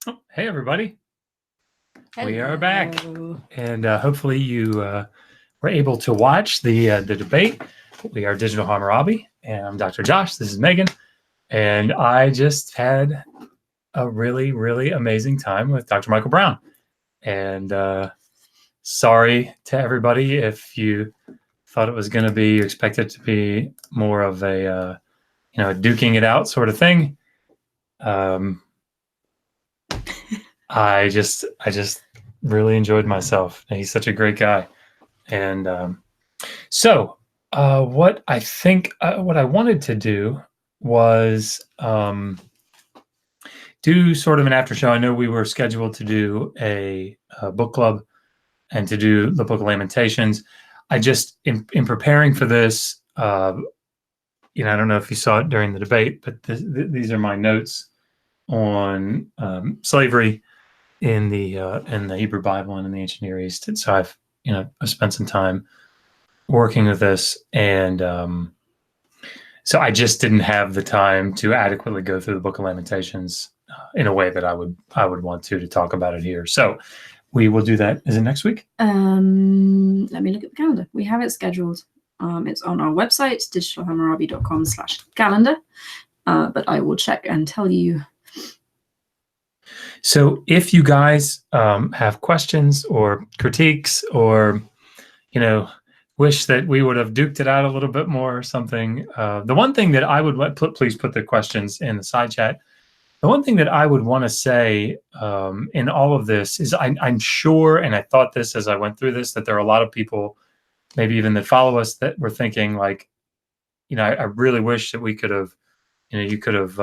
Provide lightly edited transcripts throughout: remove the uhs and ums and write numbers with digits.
Oh, hey, everybody. Hello. We are back. And hopefully you were able to watch the debate. We are Digital Hammurabi, and I'm Dr. Josh. This is Megan. And I just had a really, really amazing time with Dr. Michael Brown. And sorry to everybody if you thought it was going to be, you expect it to be more of a, duking it out sort of thing. I just really enjoyed myself. He's such a great guy. And what I think, what I wanted to do was do sort of an after show. I know we were scheduled to do a book club and to do the Book of Lamentations. I just, in preparing for this, I don't know if you saw it during the debate, but these are my notes on slavery in the Hebrew Bible and in the ancient Near East. And so I've spent some time working with this, and so I just didn't have the time to adequately go through the Book of Lamentations in a way that I would want to talk about it here. So we will do that. Is it next week? Let me look at the calendar. We have it scheduled. It's on our website, digitalhammurabi.com/calendar. But I will check and tell you. So if you guys have questions or critiques, or wish that we would have duked it out a little bit more or something, the one thing that I would please put the questions in the side chat. The one thing that I would want to say in all of this is I'm sure, and I thought this as I went through this, that there are a lot of people, maybe even that follow us, that were thinking like, I really wish that we could have, you could have,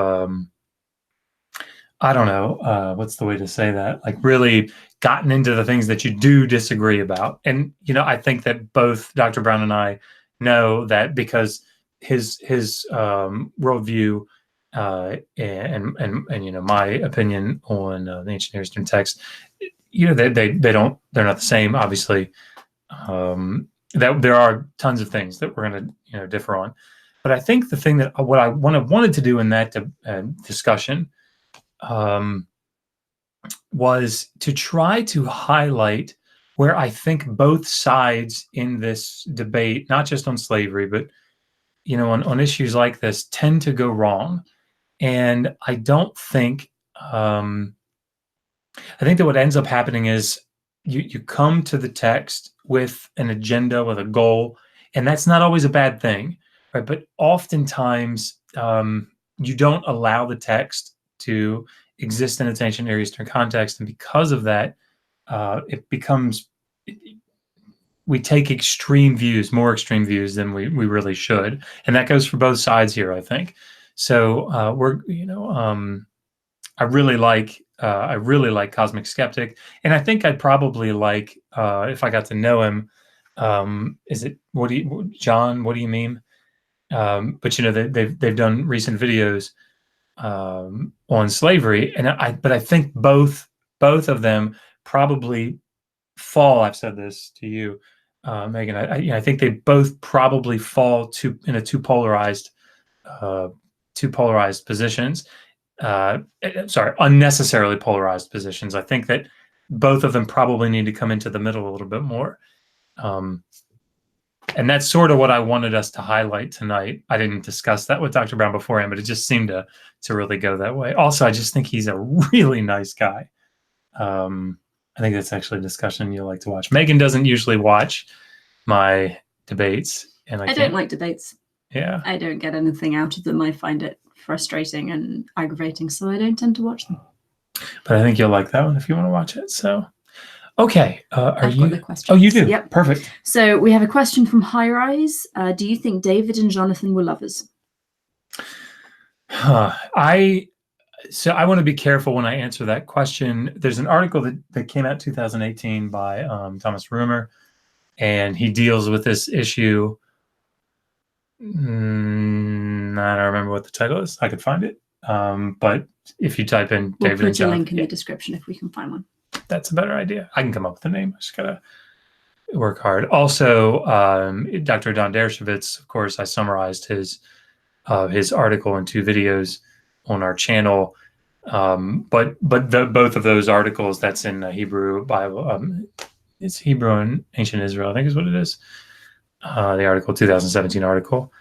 I don't know, what's the way to say that? Like really gotten into the things that you do disagree about. And, I think that both Dr. Brown and I know that because his worldview and my opinion on the ancient Near Eastern text, they're not the same, obviously. That there are tons of things that we're going to differ on. But I think the thing that what I wanted to do in that discussion was to try to highlight where I think both sides in this debate, not just on slavery, but on issues like this, tend to go wrong. And I don't think I think that what ends up happening is you come to the text with an agenda, with a goal, and that's not always a bad thing, right? But oftentimes you don't allow the text to exist in its ancient Near Eastern context, and because of that, it becomes we take extreme views, more extreme views than we really should, and that goes for both sides here, I think. So I really like Cosmic Skeptic, and I think I'd probably like if I got to know him. Is it John? What do you mean? But they've done recent videos on slavery, and I think both of them probably fall. I've said this to you, Megan. I think they both probably fall in two polarized positions. Unnecessarily polarized positions. I think that both of them probably need to come into the middle a little bit more. And that's sort of what I wanted us to highlight tonight. I didn't discuss that with Dr. Brown beforehand, but it just seemed to really go that way. Also, I just think he's a really nice guy. I think that's actually a discussion you'll like to watch. Megan doesn't usually watch my debates. And I don't like debates. Yeah. I don't get anything out of them. I find it frustrating and aggravating, so I don't tend to watch them. But I think you'll like that one if you want to watch it. So, okay. I've got the questions. Oh, you do? Yep. Perfect. So we have a question from High Rise. Do you think David and Jonathan were lovers? I want to be careful when I answer that question. There's an article that came out 2018 by Thomas Rumer, and he deals with this issue. I don't remember what the title is. I could find it. But if you type in we'll David and Jonathan, put a link in the description if we can find one. That's a better idea. I can come up with a name. I just gotta work hard. Also, Dr. Don Dershowitz, of course, I summarized his article in 2 videos on our channel. But both of those articles, that's in the Hebrew Bible. It's Hebrew and Ancient Israel, I think is what it is. The article, 2017 article.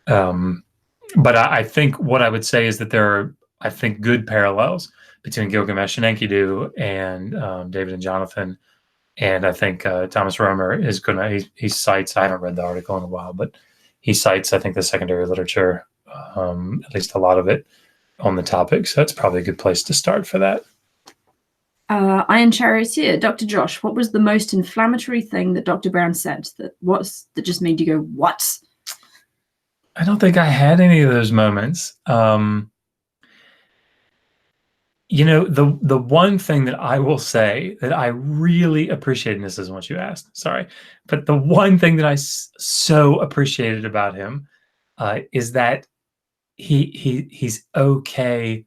But I think what I would say is that there are, I think, good parallels between Gilgamesh and Enkidu and David and Jonathan. And I think Thomas Romer is going to, he cites, I haven't read the article in a while, but he cites, I think, the secondary literature, at least a lot of it, on the topic. So that's probably a good place to start for that. Iron Charioteer, Dr. Josh, what was the most inflammatory thing that Dr. Brown said that just made you go, what? I don't think I had any of those moments. You know, the one thing that I will say that I really appreciate, and this isn't what you asked, sorry, but the one thing that I so appreciated about him is that he's okay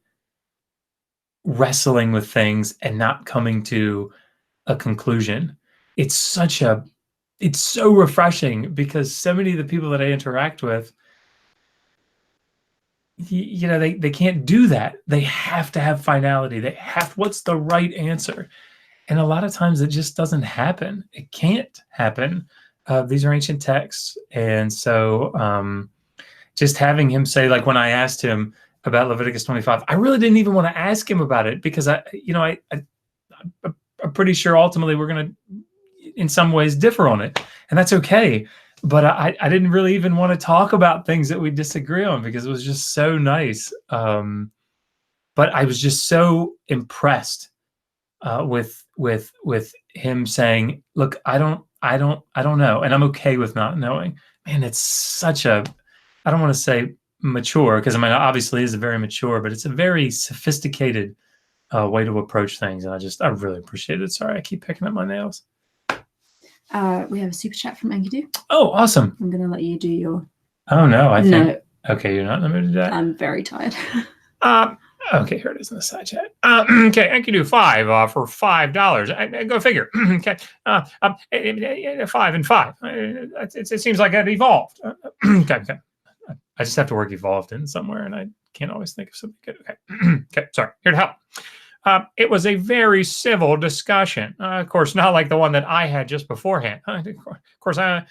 wrestling with things and not coming to a conclusion. It's so refreshing, because so many of the people that I interact with, you know, they can't do that. They have to have finality. They have, what's the right answer? And a lot of times it just doesn't happen. It can't happen. These are ancient texts. And so just having him say, like when I asked him about Leviticus 25, I really didn't even want to ask him about it, because I'm pretty sure ultimately we're going to, in some ways, differ on it. And that's okay. But I didn't really even want to talk about things that we disagree on, because it was just so nice. But I was just so impressed with him saying, "Look, I don't know, and I'm okay with not knowing." Man, it's such a, I don't want to say mature, because I mean, obviously, is a very mature, but it's a very sophisticated way to approach things, and I really appreciate it. Sorry, I keep picking up my nails. We have a super chat from Enkidu. Oh, awesome! I'm gonna let you do your. Oh no, I think. No. Okay, you're not in the mood to do that. I'm very tired. Okay, here it is in the side chat. Okay, Enkidu 5 for $5. Go figure. Okay, 5 and 5. It seems like it evolved. Okay. I just have to work evolved in somewhere, and I can't always think of something good. Okay, okay, sorry. Here to help. It was a very civil discussion. Of course, not like the one that I had just beforehand. Of course, I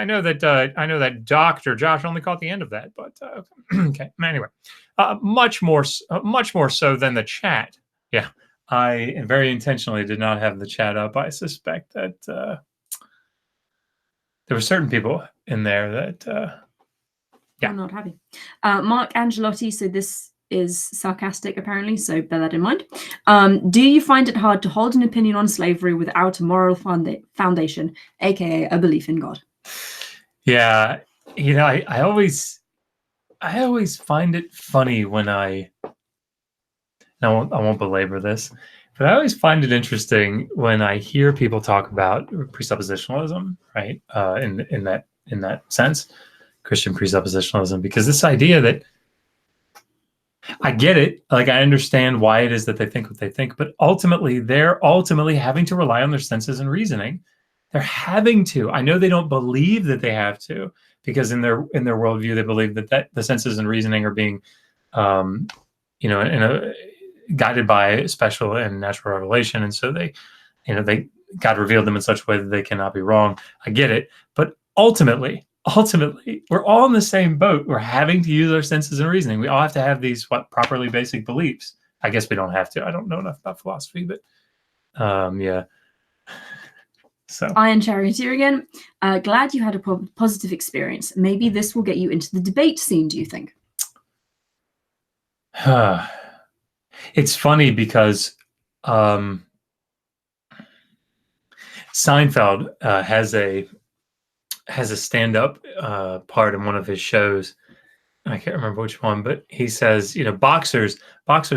know that Dr. Josh only caught the end of that, but okay. Anyway, much more so than the chat. Yeah, I very intentionally did not have the chat up. I suspect that there were certain people in there that. Yeah. I'm not happy. Mark Angelotti, so this is sarcastic apparently, so bear that in mind. Do you find it hard to hold an opinion on slavery without a moral foundation, aka a belief in God? Yeah, you know, I always find it funny when I won't belabor this, but I always find it interesting when I hear people talk about presuppositionalism, right? In that sense, Christian presuppositionalism, because this idea that, I get it, like I understand why it is that they think what they think, but ultimately they're having to rely on their senses and reasoning. They're having to. I know they don't believe that they have to, because in their worldview they believe that the senses and reasoning are being, guided by special and natural revelation, and so God revealed them in such a way that they cannot be wrong. I get it, but ultimately, we're all in the same boat. We're having to use our senses and reasoning. We all have to have these properly basic beliefs. I guess we don't have to. I don't know enough about philosophy, but yeah. So Iron Charioteer again. Glad you had a positive experience. Maybe this will get you into the debate scene, do you think? It's funny because Seinfeld has a stand-up part in one of his shows. I can't remember which one, but he says, you know, boxers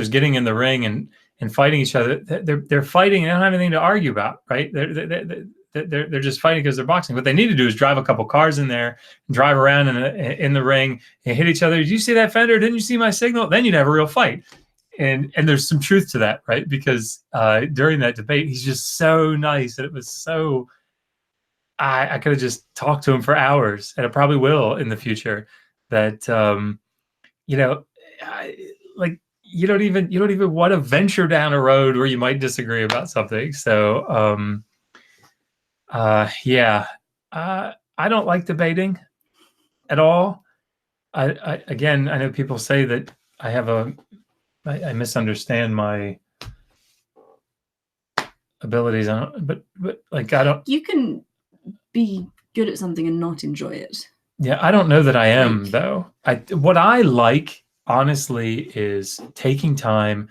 getting in the ring and fighting each other. They're fighting and they don't have anything to argue about, right? They're just fighting because they're boxing. What they need to do is drive a couple cars in there, and drive around in the ring and hit each other. Did you see that fender? Didn't you see my signal? Then you'd have a real fight. And there's some truth to that, right? Because during that debate, he's just so nice, and it was so. I could have just talked to him for hours, and I probably will in the future. That you don't even want to venture down a road where you might disagree about something. So yeah, I don't like debating at all. Again, I know people say that I misunderstand my abilities. But like I don't. You can be good at something and not enjoy it. Yeah, I don't know that I am though. What I like, honestly, is taking time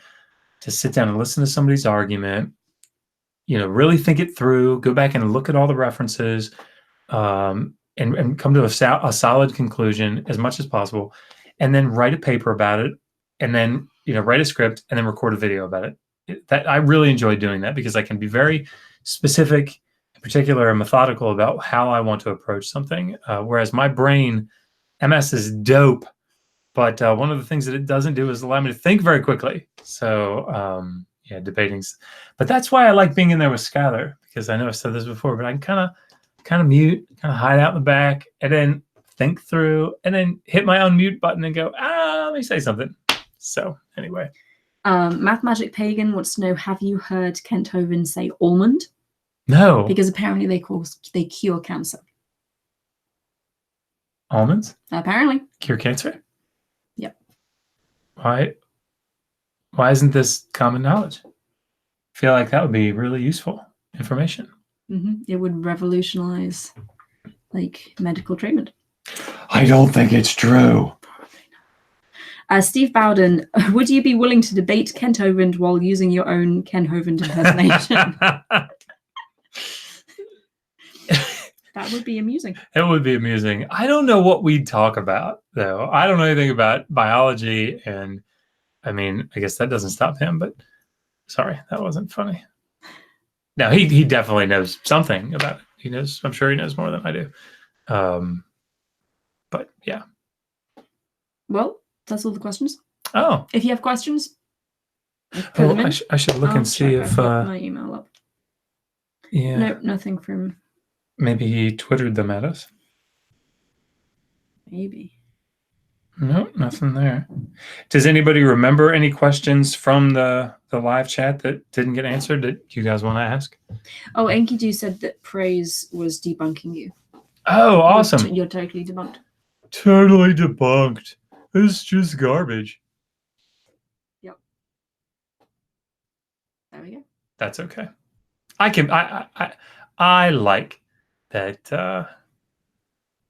to sit down and listen to somebody's argument, really think it through, go back and look at all the references, and come to a solid conclusion as much as possible, and then write a paper about it, and then write a script, and then record a video about it. That I really enjoy doing that because I can be very specific, particular, and methodical about how I want to approach something. Whereas my brain, MS is dope, but one of the things that it doesn't do is allow me to think very quickly. So yeah, debating's. But that's why I like being in there with Skylar, because I know I've said this before, but I can kind of mute, kind of hide out in the back, and then think through, and then hit my unmute button and go, let me say something. So anyway. Math Magic Pagan wants to know, have you heard Kent Hovind say almond? No. Because apparently they cure cancer. Almonds? Apparently. Cure cancer? Yep. Why isn't this common knowledge? I feel like that would be really useful information. It would revolutionize medical treatment. I don't think it's true. Steve Bowden, would you be willing to debate Kent Hovind while using your own Ken Hovind impersonation? That would be amusing. It would be amusing. I don't know what we'd talk about, though. I don't know anything about biology, and I mean, I guess that doesn't stop him, but sorry, that wasn't funny. No, he definitely knows something about it. I'm sure he knows more than I do. But yeah. Well, that's all the questions. Oh. If you have questions, I should look and see if my email up. Yeah. Nope, nothing from. Maybe he Twittered them at us. Maybe. No, nothing there. Does anybody remember any questions from the live chat that didn't get answered that you guys want to ask? Oh, Enkidu said that praise was debunking you. Oh, awesome. You're totally debunked. Totally debunked. It's just garbage. Yep. There we go. That's okay. I like that.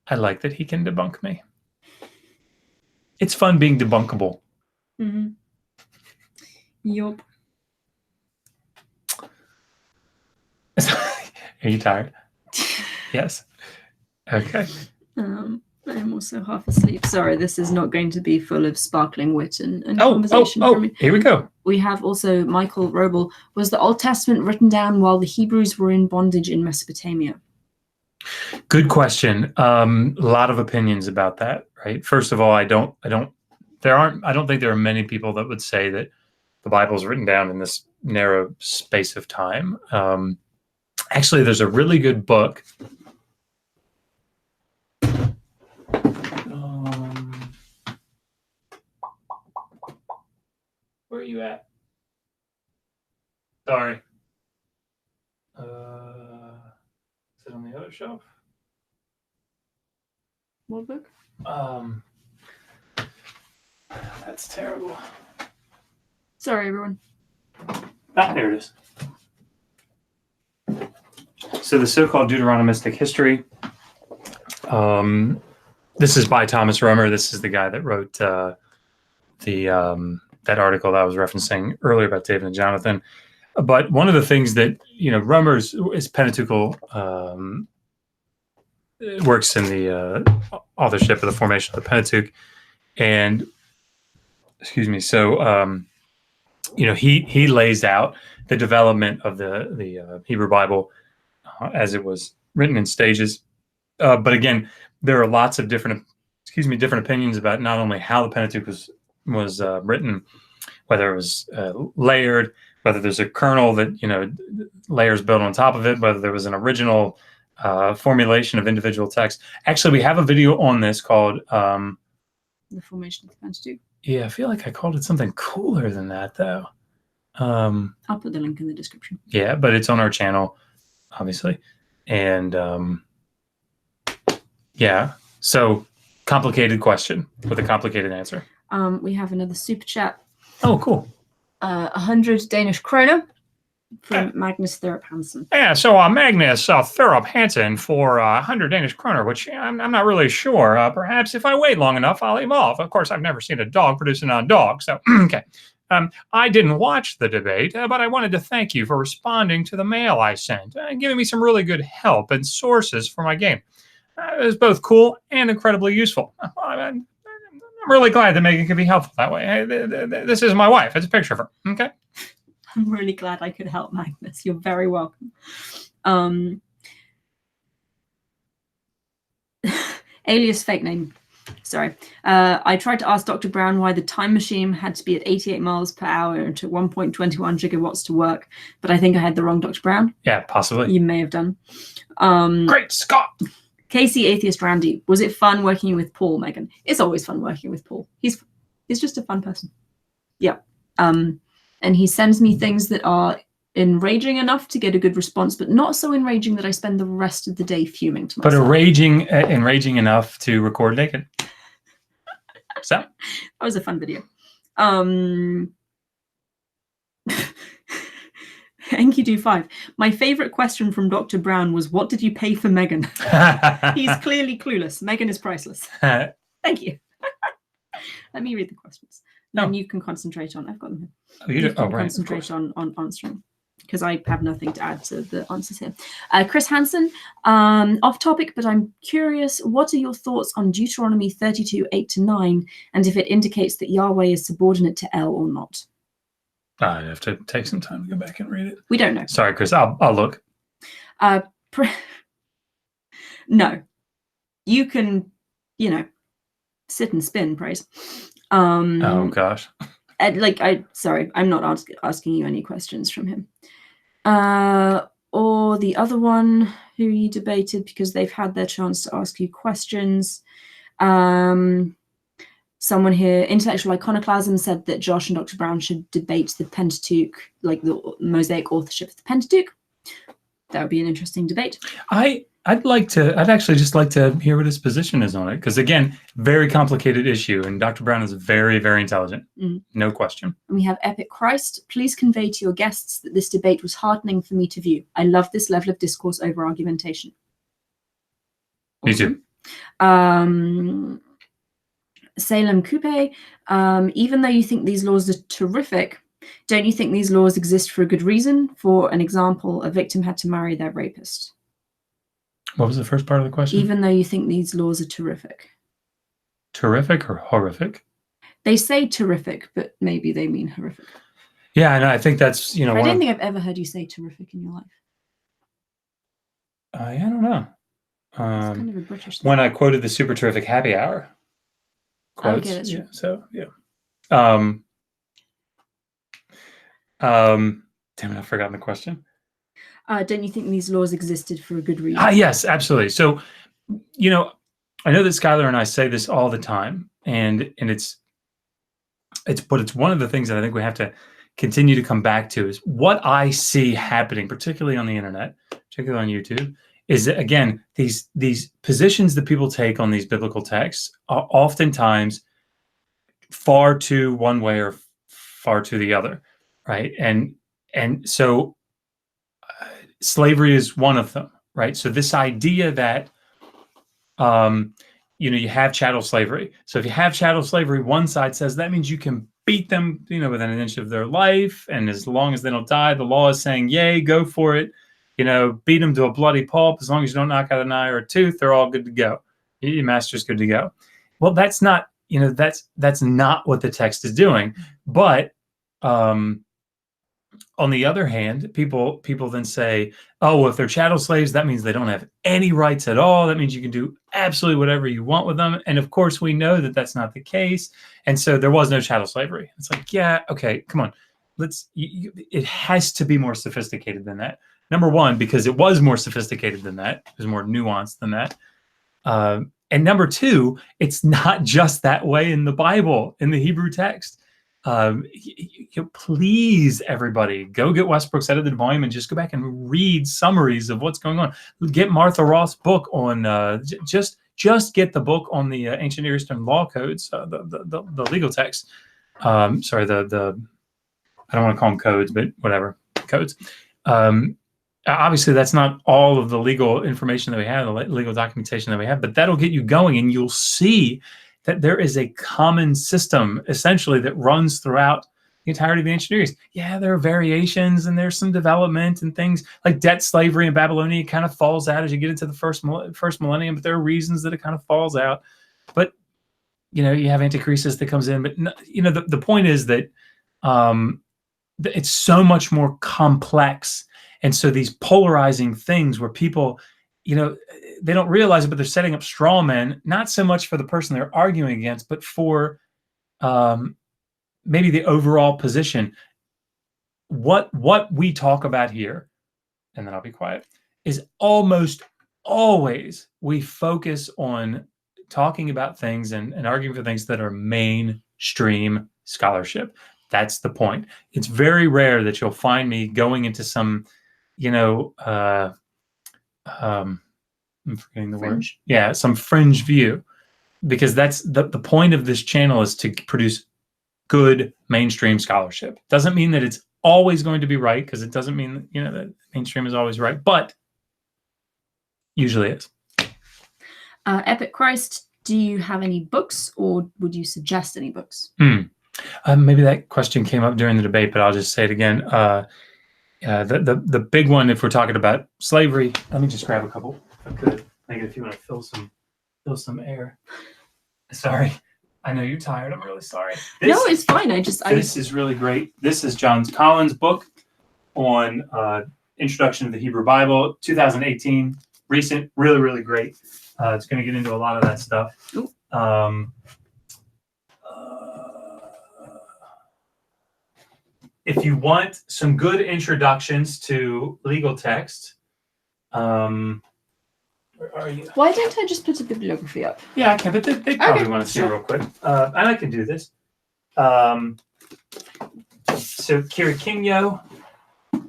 I like that he can debunk me. It's fun being debunkable. Mm-hmm. Yup. Are you tired? Yes. Okay. I'm also half asleep. Sorry, this is not going to be full of sparkling wit and conversation from me. Here we go. We have also Michael Roble. Was the Old Testament written down while the Hebrews were in bondage in Mesopotamia? Good question. A lot of opinions about that, right? First of all, I don't think there are many people that would say that the Bible is written down in this narrow space of time. Actually, there's a really good book. Where are you at? Sorry. Is it on the other shelf? What book? That's terrible. Sorry, everyone. There it is. So the so-called Deuteronomistic history. This is by Thomas Romer. This is the guy that wrote that article that I was referencing earlier about David and Jonathan. But one of the things that Romer's is Pentateuchal works in the authorship of the formation of the Pentateuch, and so he lays out the development of the Hebrew Bible as it was written in stages. But again, there are lots of different opinions about not only how the Pentateuch was written, whether it was layered, whether there's a kernel that layers built on top of it, whether there was an original formulation of individual text. Actually, we have a video on this called The Formation of the Pentateuch. Yeah, I feel like I called it something cooler than that, though. I'll put the link in the description. Yeah, but it's on our channel, obviously. And yeah, so complicated question with a complicated answer. We have another super chat. Oh, cool. 100 Danish kroner from Magnus Therup Hansen. Yeah, so Magnus Therup Hansen for 100 Danish kroner, which I'm not really sure. Perhaps if I wait long enough, I'll evolve. Of course, I've never seen a dog produce another dog, so okay. I didn't watch the debate, but I wanted to thank you for responding to the mail I sent and giving me some really good help and sources for my game. It was both cool and incredibly useful. I'm really glad that Megan could be helpful that way. This is my wife. It's a picture of her. Okay. I'm really glad I could help, Magnus. You're very welcome. Alias fake name. Sorry. I tried to ask Dr. Brown why the time machine had to be at 88 miles per hour and took 1.21 gigawatts to work, but I think I had the wrong Dr. Brown. Yeah, possibly. You may have done. Great Scott! Casey Atheist Randy. Was it fun working with Paul, Megan? It's always fun working with Paul. He's just a fun person. Yeah. And he sends me things that are enraging enough to get a good response, but not so enraging that I spend the rest of the day fuming to myself. But enraging enough to record naked. So that was a fun video. Enkidu5. My favorite question from Dr. Brown was, what did you pay for Megan? He's clearly clueless. Megan is priceless. Thank you. Let me read the questions. No. And you can concentrate on, I've got them here. Oh, you do? Can right, concentrate on answering, because I have nothing to add to the answers here. Chris Hansen, off topic, but I'm curious, what are your thoughts on Deuteronomy 32, 8-9, and if it indicates that Yahweh is subordinate to El or not? I'd have to take some time to go back and read it. We don't know. Sorry, Chris. I'll look. No. You can, sit and spin, praise. Oh, gosh. Sorry, I'm not asking you any questions from him. Or the other one who you debated, because they've had their chance to ask you questions. Someone here, Intellectual Iconoclasm, said that Josh and Dr. Brown should debate the Pentateuch, like the Mosaic authorship of the Pentateuch. That would be an interesting debate. I'd actually just like to hear what his position is on it, because again, very complicated issue, and Dr. Brown is very, very intelligent. No question. And we have Epic Christ. Please convey to your guests that this debate was heartening for me to view. I love this level of discourse over argumentation. Awesome. Me too. Salem Coupe, even though you think these laws are terrific, don't you think these laws exist for a good reason? For an example, a victim had to marry their rapist. What was the first part of the question? Even though you think these laws are terrific. Terrific or horrific? They say terrific, but maybe they mean horrific. Yeah, and I think that's, I don't think I've ever heard you say terrific in your life. I don't know. It's kind of a British thing. When I quoted the Super Terrific Happy Hour quotes. Okay, that's true. So, yeah. Damn it, I've forgotten the question. Don't you think these laws existed for a good reason? Yes, absolutely. So, I know that Skylar and I say this all the time, and it's one of the things that I think we have to continue to come back to is what I see happening, particularly on the internet, particularly on YouTube, is that, again, these positions that people take on these biblical texts are oftentimes far to one way or far to the other, right? And so slavery is one of them, right? So this idea that you have chattel slavery. So if you have chattel slavery, one side says that means you can beat them, within an inch of their life, and as long as they don't die, the law is saying, yay, go for it. Beat them to a bloody pulp. As long as you don't knock out an eye or a tooth, they're all good to go. Your master's good to go. Well, that's not, that's not what the text is doing. But on the other hand, people then say, oh, well, if they're chattel slaves, that means they don't have any rights at all. That means you can do absolutely whatever you want with them. And of course, we know that that's not the case. And so there was no chattel slavery. It's like, yeah, okay, come on. It has to be more sophisticated than that. Number one, because it was more sophisticated than that. It was more nuanced than that. And number two, it's not just that way in the Bible, in the Hebrew text. Please, everybody, go get Westbrook's edited volume and just go back and read summaries of what's going on. Get Martha Roth's book on just get the book on the ancient Near Eastern law codes, the legal text. Sorry, the I don't want to call them codes, but whatever, codes. Obviously, that's not all of the legal information that we have, the legal documentation that we have, but that'll get you going, and you'll see that there is a common system, essentially, that runs throughout the entirety of the ancient Near East. Yeah, there are variations, and there's some development, and things like debt slavery in Babylonia kind of falls out as you get into the first millennium, but there are reasons that it kind of falls out. But, you have Antichrist that comes in. But, the point is that it's so much more complex. And so these polarizing things where people, they don't realize it, but they're setting up straw men, not so much for the person they're arguing against, but for maybe the overall position. What we talk about here, and then I'll be quiet, is almost always we focus on talking about things and arguing for things that are mainstream scholarship. That's the point. It's very rare that you'll find me going into some, I'm forgetting the word. Yeah, some fringe view, because that's the point of this channel is to produce good mainstream scholarship. Doesn't mean that it's always going to be right, because it doesn't mean that mainstream is always right, but usually is. Epic Christ, do you have any books, or would you suggest any books? Maybe that question came up during the debate, but I'll just say it again. The big one, if we're talking about slavery, let me just grab a couple if I could. Megan, if you want to fill some air. Sorry, I know you're tired. I'm really sorry. No, it's fine. This is really great. This is John Collins' book on Introduction to the Hebrew Bible, 2018, recent, really, really great. It's going to get into a lot of that stuff. If you want some good introductions to legal text, where are you? Why don't I just put a bibliography up? Yeah, I can, but they probably want to see it real quick. And I can do this. So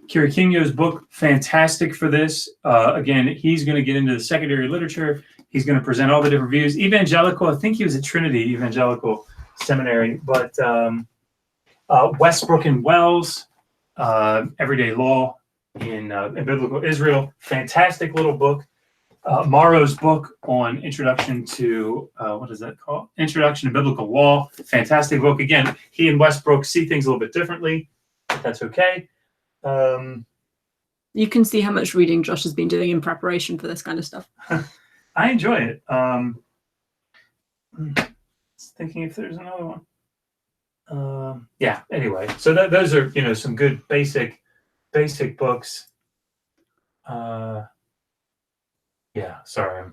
Kirikinyo's book, fantastic for this. Again, he's going to get into the secondary literature. He's going to present all the different views. Evangelical, I think he was at Trinity Evangelical Seminary, but Westbrook and Wells, Everyday Law in Biblical Israel, fantastic little book. Morrow's book on Introduction to, what is that called? Introduction to Biblical Law, fantastic book. Again, he and Westbrook see things a little bit differently, but that's okay. You can see how much reading Josh has been doing in preparation for this kind of stuff. I enjoy it. Thinking if there's another one. Yeah, anyway, so those are some good basic books. Yeah, sorry.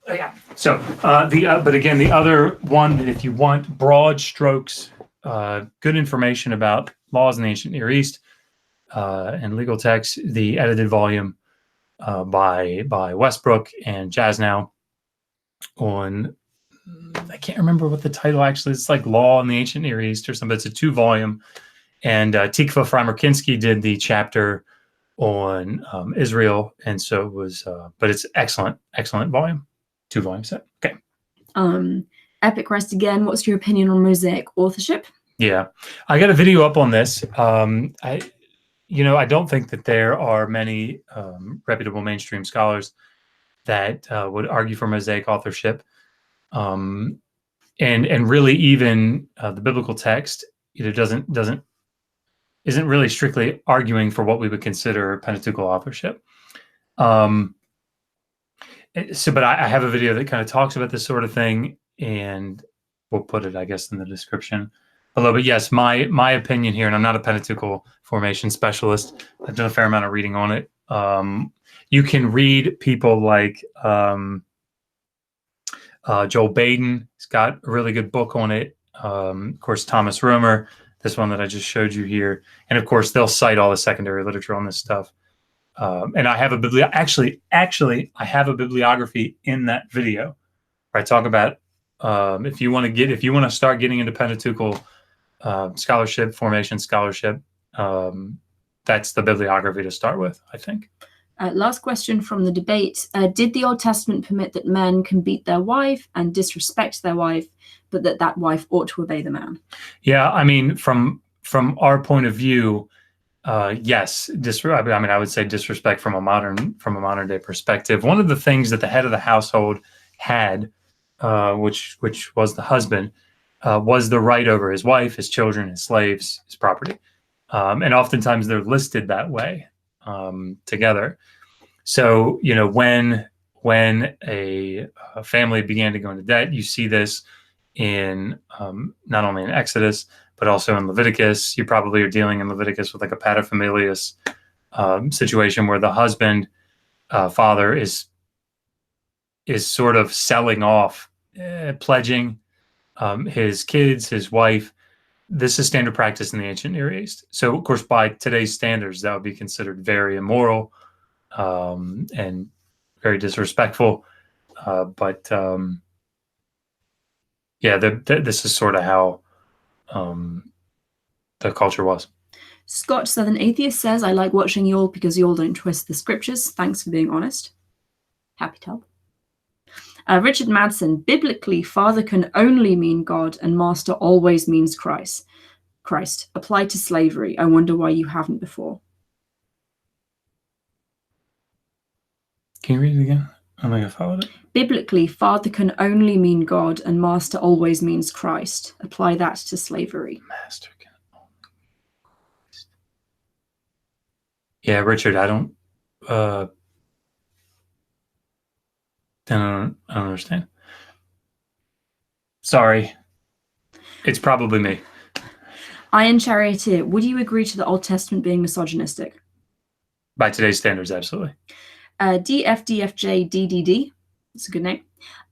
Yeah, so but again, the other one that if you want broad strokes, good information about laws in the ancient Near East and legal texts, the edited volume by Westbrook and Jasnow on, I can't remember what the title actually is. It's like Law in the Ancient Near East or something. It's a 2-volume. And Tikva Freimer-Kinsky did the chapter on Israel. And so it was, but it's excellent volume. 2-volume set. Okay. Epic Christ again. What's your opinion on Mosaic authorship? Yeah, I got a video up on this. I don't think that there are many reputable mainstream scholars that would argue for Mosaic authorship. And really even the biblical text, isn't really strictly arguing for what we would consider Pentateuchal authorship. But I have a video that kind of talks about this sort of thing, and we'll put it, I guess, in the description below. But yes, my opinion here, and I'm not a Pentateuchal formation specialist. I've done a fair amount of reading on it. You can read people like Joel Baden. He's got a really good book on it. Of course, Thomas Romer, this one that I just showed you here. And of course, they'll cite all the secondary literature on this stuff. And I have a actually, I have a bibliography in that video where I talk about if you want to start getting into Pentateuchal scholarship, formation scholarship, that's the bibliography to start with, I think. Last question from the debate. Did the Old Testament permit that men can beat their wife and disrespect their wife, but that wife ought to obey the man? Yeah, I mean, from our point of view, yes. I would say disrespect from a modern day perspective. One of the things that the head of the household had, which was the husband, was the right over his wife, his children, his slaves, his property, and oftentimes they're listed that way together. So when a family began to go into debt, you see this in not only in Exodus but also in Leviticus. You probably are dealing in Leviticus with like a paterfamilias situation where the husband, father is sort of selling off, pledging his kids, his wife. This is standard practice in the ancient Near East. So, of course, by today's standards, that would be considered very immoral and very disrespectful. But this is sort of how the culture was. Scott, Southern Atheist, says, I like watching you all because you all don't twist the scriptures. Thanks for being honest. Happy to help. Richard Madsen, biblically, father can only mean God and master always means Christ. Applied to slavery. I wonder why you haven't before. Can you read it again? I don't think I followed it. Biblically, father can only mean God and master always means Christ. Apply that to slavery. Master can only mean Christ. Yeah, Richard, I don't understand. Sorry. It's probably me. Iron Charioteer, would you agree to the Old Testament being misogynistic? By today's standards, absolutely. DFDFJDDD, that's a good name.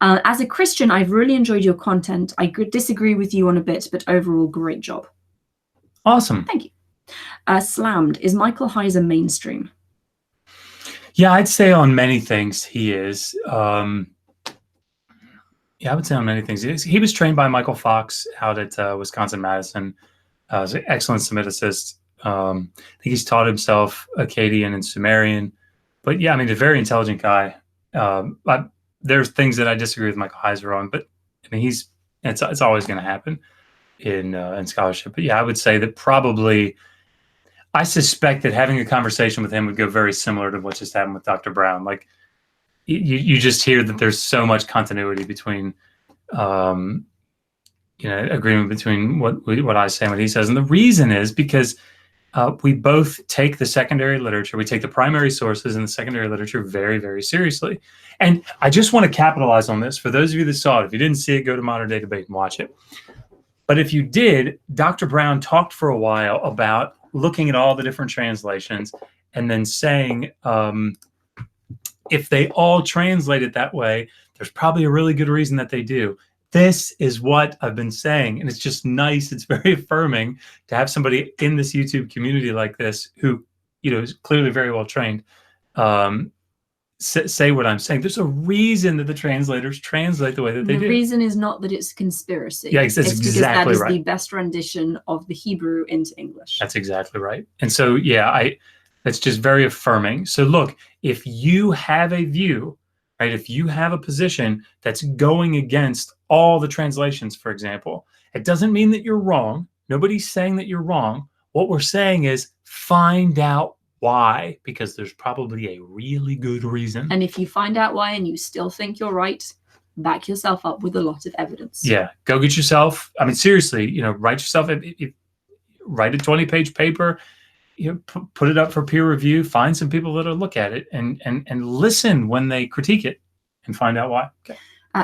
As a Christian, I've really enjoyed your content. I disagree with you on a bit, but overall, great job. Awesome. Thank you. Slammed, is Michael Heiser mainstream? Yeah, I'd say on many things he is. Yeah, I would say on many things he is. He was trained by Michael Fox out at Wisconsin-Madison. He's an excellent Semiticist. I think he's taught himself Akkadian and Sumerian. But yeah, I mean, he's a very intelligent guy. There's things that I disagree with Michael Heiser on, but I mean, it's always going to happen in scholarship. But yeah, I would say that probably, I suspect that having a conversation with him would go very similar to what just happened with Dr. Brown. Like, you just hear that there's so much continuity between, agreement between what I say and what he says. And the reason is because we both take the secondary literature, we take the primary sources and the secondary literature very, very seriously. And I just want to capitalize on this. For those of you that saw it, if you didn't see it, go to Modern Day Debate and watch it. But if you did, Dr. Brown talked for a while about looking at all the different translations and then saying, if they all translate it that way, there's probably a really good reason that they do. This is what I've been saying, and it's just nice. It's very affirming to have somebody in this YouTube community like this who, is clearly very well trained, say what I'm saying. There's a reason that the translators translate the way that they do. The reason is not that it's a conspiracy. Yeah, it's exactly because that is right. the best rendition of the Hebrew into English. That's exactly right. And so, yeah, that's just very affirming. So look, if you have a view, right, if you have a position that's going against all the translations, for example, it doesn't mean that you're wrong. Nobody's saying that you're wrong. What we're saying is find out why, because there's probably a really good reason. And if you find out why and you still think you're right, back yourself up with a lot of evidence. Yeah, go get yourself, I mean, seriously, write yourself, write a 20-page paper, put it up for peer review, find some people that'll look at it and listen when they critique it and find out why. Okay.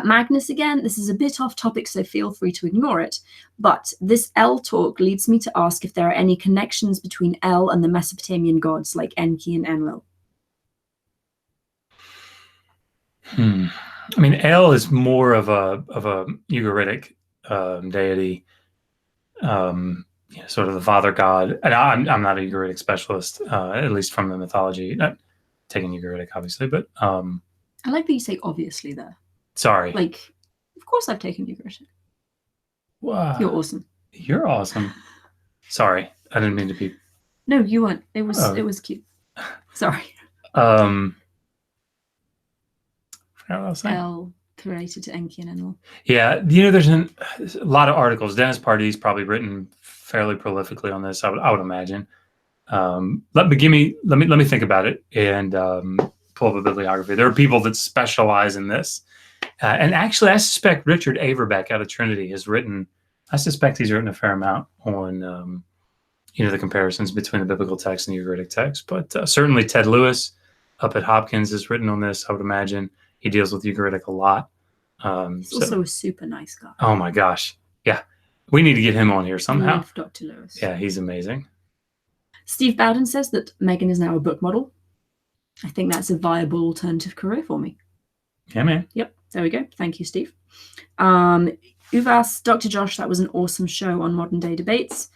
Magnus again, this is a bit off topic, so feel free to ignore it. But this El talk leads me to ask if there are any connections between El and the Mesopotamian gods like Enki and Enlil. I mean, El is more of a Ugaritic deity, sort of the father god. And I'm not a Ugaritic specialist, at least from the mythology. taken Ugaritic, obviously, but I like that you say obviously there. sorry. Like, of course I've taken Ugaritic. Wow. You're awesome. You're awesome. Sorry, I didn't mean to be. No, you weren't. It was cute. Sorry. Forgot what I was saying. L created to Enki and Enlil. Yeah, there's a lot of articles. Dennis Pardee's probably written fairly prolifically on this. I would imagine. Let me think about it and pull up a bibliography. There are people that specialize in this, and actually, I suspect Richard Averbeck out of Trinity has written. I suspect he's written a fair amount on the comparisons between the biblical text and the Ugaritic text. But certainly Ted Lewis up at Hopkins has written on this. I would imagine he deals with Ugaritic a lot. He's also a super nice guy. Oh my gosh, yeah, we need to get him on here somehow. Love Dr. Lewis. Yeah, he's amazing. Steve Bowden says that Megan is now a book model. I think that's a viable alternative career for me. Yeah, man. Yep, there we go. Thank you, Steve. Uvas, Dr. Josh, that was an awesome show on modern day debates.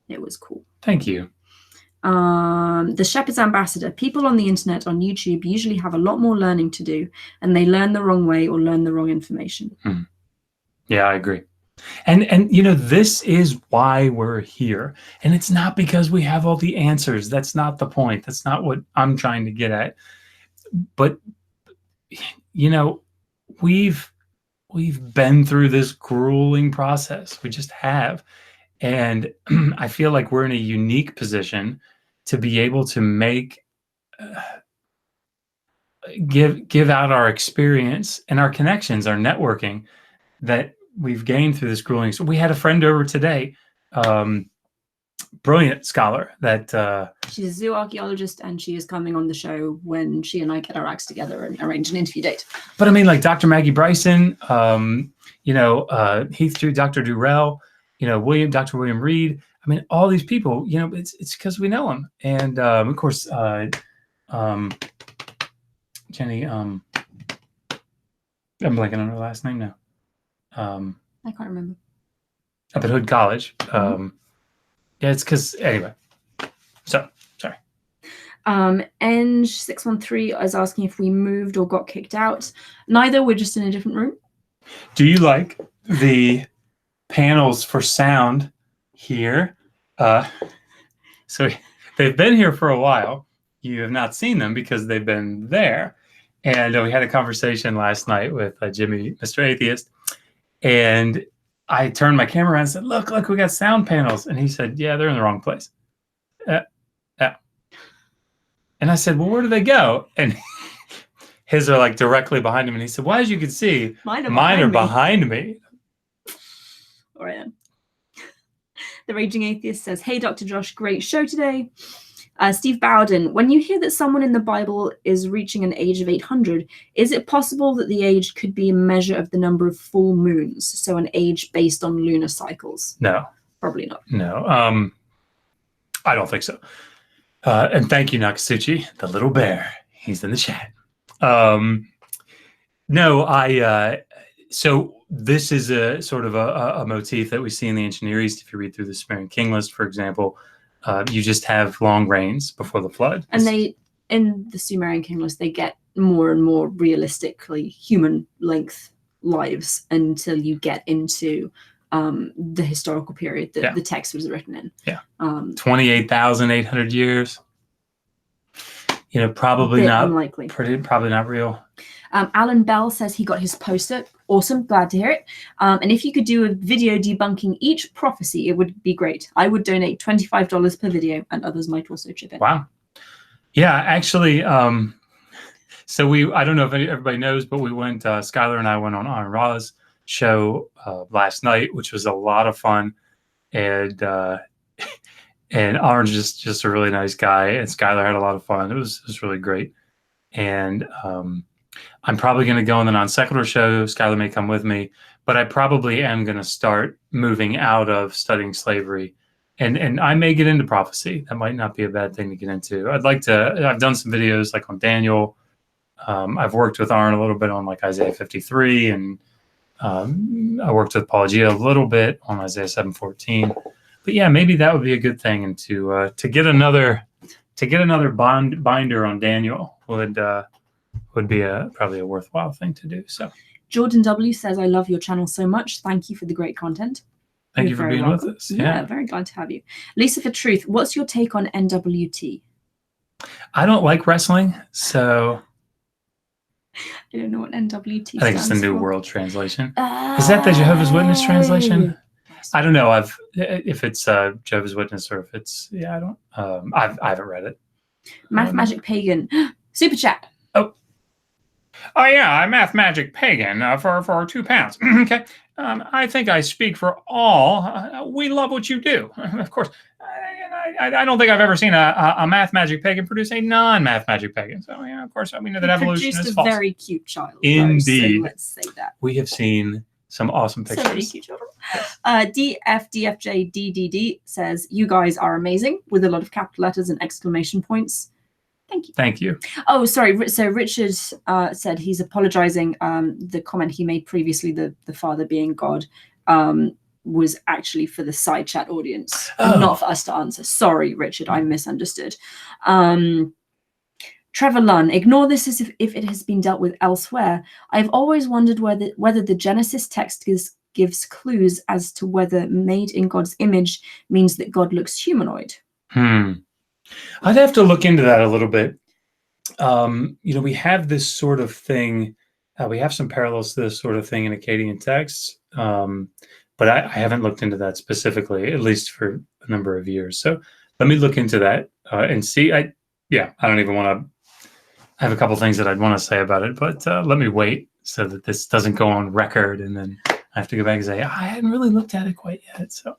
It was cool. Thank you. The Shepherd's Ambassador. People on the internet, on YouTube, usually have a lot more learning to do, and they learn the wrong way or learn the wrong information. Yeah, I agree. And this is why we're here. And it's not because we have all the answers. That's not the point. That's not what I'm trying to get at. But we've been through this grueling process. We just have. And I feel like we're in a unique position to be able to make give out our experience and our connections, our networking that we've gained through this grueling. So we had a friend over today, brilliant scholar that she's a zoo archaeologist, and she is coming on the show when she and I get our acts together and arrange an interview date. But I mean, like Dr. Maggie Bryson, Heath Drew, Dr. Durrell, Dr. William Reed. I mean, all these people, it's because we know them. And of course, Jenny, I'm blanking on her last name now. I can't remember. Up at Hood College. Yeah, it's because, anyway. So, sorry. Eng613 is asking if we moved or got kicked out. Neither, we're just in a different room. Do you like the panels for sound here? So they've been here for a while. You have not seen them because they've been there. And we had a conversation last night with Jimmy, Mr. Atheist. And I turned my camera around and said, look, we got sound panels. And he said, yeah, they're in the wrong place. Yeah. And I said, well, where do they go? And his are like directly behind him. And he said, well, as you can see, mine are behind me. All right, then. The Raging Atheist says, hey, Dr. Josh, great show today. Steve Bowden, when you hear that someone in the Bible is reaching an age of 800, is it possible that the age could be a measure of the number of full moons? So an age based on lunar cycles? No. Probably not. No. I don't think so. And thank you, Nakasuchi, the little bear. He's in the chat. So this is a sort of a motif that we see in the Ancient Near East. If you read through the Sumerian King List, for example, you just have long reigns before the flood. And in the Sumerian King List, they get more and more realistically human length lives until you get into the historical period that the text was written in. Yeah. 28,800 years. Probably not unlikely. Probably not real. Alan Bell says he got his poster. Awesome, glad to hear it. And if you could do a video debunking each prophecy, it would be great. I would donate $25 per video, and others might also chip in. Wow. Yeah, actually, so I don't know if everybody knows, but we went, Skylar and I went on Ra's show last night, which was a lot of fun. And Orange is just a really nice guy, and Skylar had a lot of fun. It was really great. And I'm probably going to go on the Non Sequitur show. Skylar may come with me, but I probably am going to start moving out of studying slavery, and I may get into prophecy. That might not be a bad thing to get into. I've done some videos like on Daniel. I've worked with Aaron a little bit on like Isaiah 53, and I worked with Paul Gia a little bit on Isaiah 7:14. But yeah, maybe that would be a good thing, and to get another binder on Daniel would be probably a worthwhile thing to do. So Jordan W says, I love your channel so much. Thank you for the great content. Thank you for being with us. Yeah, very glad to have you. Lisa for Truth, what's your take on NWT? I don't like wrestling, so I don't know what NWT I think it's the stands New for. World Translation. Is that the Jehovah's Witness translation? I don't know. If it's Jehovah's Witness or if it's I don't. I haven't read it. Math Magic Pagan, super chat. Oh yeah, I'm Math Magic Pagan for £2. Okay, I think I speak for all. We love what you do, of course. I don't think I've ever seen a Math Magic Pagan produce a non-Math Magic Pagan. So yeah, of course, we know that evolution is false. Produced a very cute child. Indeed, so let's say that we have seen some awesome pictures. So many cute children. DFDFJDDD says, you guys are amazing, with a lot of capital letters and exclamation points. Thank you. Thank you. Oh, sorry. So Richard said he's apologizing. The comment he made previously, the Father being God, was actually for the side chat audience, not for us to answer. Sorry, Richard, I misunderstood. Trevor Lunn, ignore this as if it has been dealt with elsewhere. I've always wondered whether the Genesis text gives clues as to whether made in God's image means that God looks humanoid. I'd have to look into that a little bit. We have this sort of thing. We have some parallels to this sort of thing in Akkadian texts, but I haven't looked into that specifically, at least for a number of years. So let me look into that and see. I don't even want to. I have a couple things that I'd want to say about it, but let me wait so that this doesn't go on record, and then I have to go back and say I hadn't really looked at it quite yet. So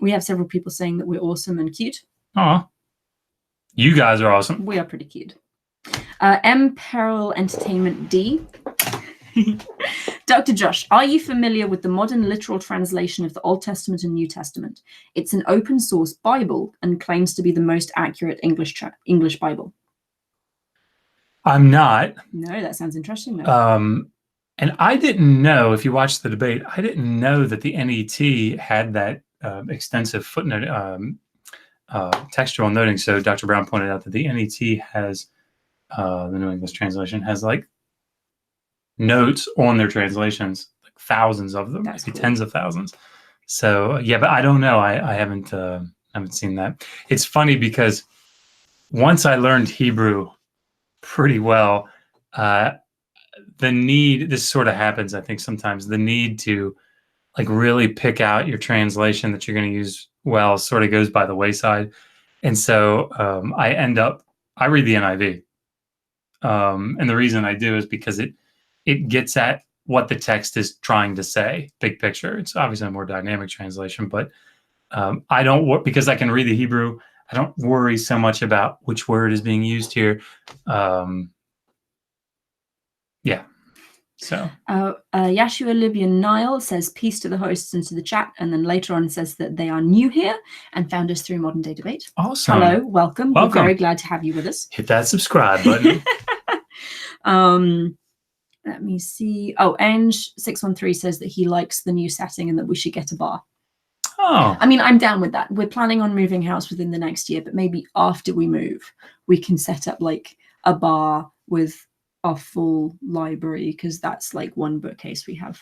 we have several people saying that we're awesome and cute. Aw. You guys are awesome. We are pretty cute. M Peril Entertainment D. Dr. Josh, are you familiar with the modern literal translation of the Old Testament and New Testament? It's an open source Bible and claims to be the most accurate English Bible. I'm not. No, that sounds interesting though. And I didn't know, if you watched the debate, I didn't know that the NET had that extensive footnote textual noting. So Dr. Brown pointed out that the NET has, the New English translation, has like notes on their translations, like thousands of them, maybe tens of thousands. So yeah, but I don't know. I haven't seen that. It's funny because once I learned Hebrew pretty well, this sort of happens, I think sometimes, the need to like really pick out your translation that you're going to use well sort of goes by the wayside. And so I read the NIV. And the reason I do is because it gets at what the text is trying to say, big picture. It's obviously a more dynamic translation, but I don't, because I can read the Hebrew, I don't worry so much about which word is being used here. Yeah. So Yashua Libyan Nile says peace to the hosts and to the chat, and then later on says that they are new here and found us through Modern Day Debate. Awesome. Hello, welcome. We're very glad to have you with us. Hit that subscribe button. Let me see. Oh, Ange613 says that he likes the new setting and that we should get a bar. Oh. I mean, I'm down with that. We're planning on moving house within the next year, but maybe after we move, we can set up like a bar with our full library, because that's like one bookcase. We have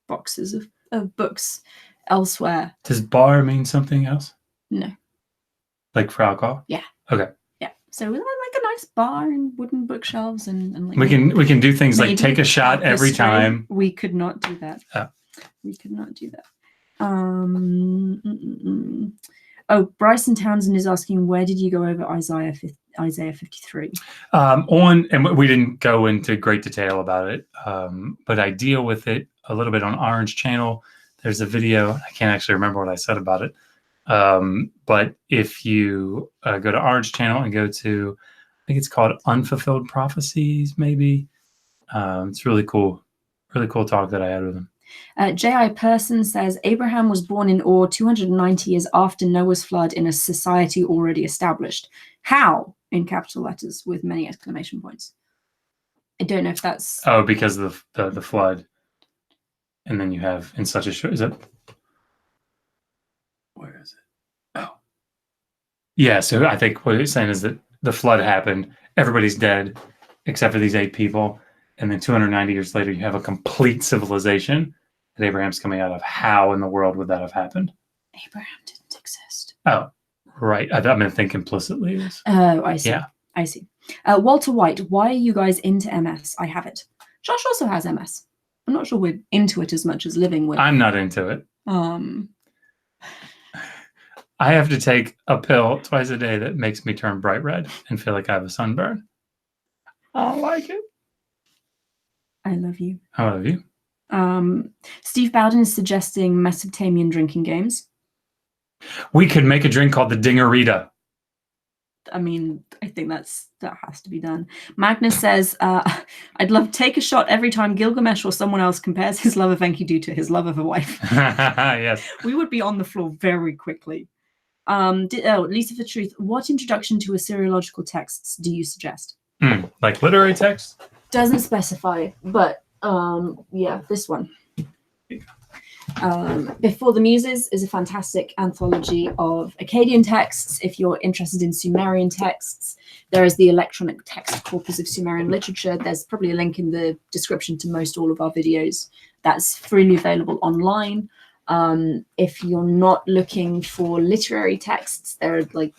boxes of books elsewhere. Does bar mean something else? No. Like for alcohol? Yeah. Okay. Yeah. So we have like a nice bar and wooden bookshelves and like we can do things like take a shot every time. We could not do that. Oh. We could not do that. Oh, Bryson Townsend is asking, where did you go over Isaiah 53? And we didn't go into great detail about it, but I deal with it a little bit on Orange Channel. There's a video. I can't actually remember what I said about it. But if you go to Orange Channel and go to, I think it's called Unfulfilled Prophecies, maybe. It's really cool talk that I had with him. J.I. Person says, Abraham was born in Ur 290 years after Noah's flood in a society already established. How? In capital letters with many exclamation points. I don't know if that's... Oh, because of the flood. And then you have in such a short... Is it... Where is it? Oh. Yeah, so I think what he's saying is that the flood happened, everybody's dead, except for these 8 people. And then 290 years later, you have a complete civilization that Abraham's coming out of. How in the world would that have happened? Abraham didn't exist. Oh, right. I'm going to think implicitly. Oh, I see. Yeah. I see. Walter White, why are you guys into MS? I have it. Josh also has MS. I'm not sure we're into it as much as living with. I'm not into it. I have to take a pill twice a day that makes me turn bright red and feel like I have a sunburn. I don't like it. I love you. I love you. Steve Bowden is suggesting Mesopotamian drinking games. We could make a drink called the Dingerita. I mean, I think that has to be done. Magnus says, I'd love to take a shot every time Gilgamesh or someone else compares his love of Enkidu to his love of a wife. Yes. We would be on the floor very quickly. Lisa for Truth, what introduction to Assyriological texts do you suggest? Like literary texts? Doesn't specify, but yeah, this one. Before the Muses is a fantastic anthology of Akkadian texts. If you're interested in Sumerian texts, there is the electronic text corpus of Sumerian literature. There's probably a link in the description to most all of our videos. That's freely available online. If you're not looking for literary texts, there are like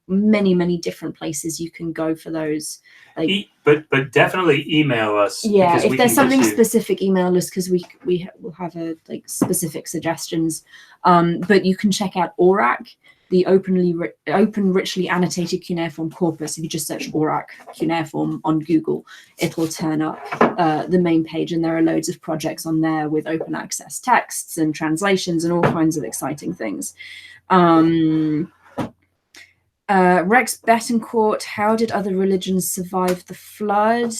many different places you can go for those. Like, but definitely email us. Yeah, if there's something specific, email us, because we will have a specific suggestions. But you can check out Aurak, the open richly annotated cuneiform corpus. If you just search Aurak cuneiform on Google, it'll turn up the main page, and there are loads of projects on there with open access texts and translations and all kinds of exciting things. Rex Betancourt, how did other religions survive the flood?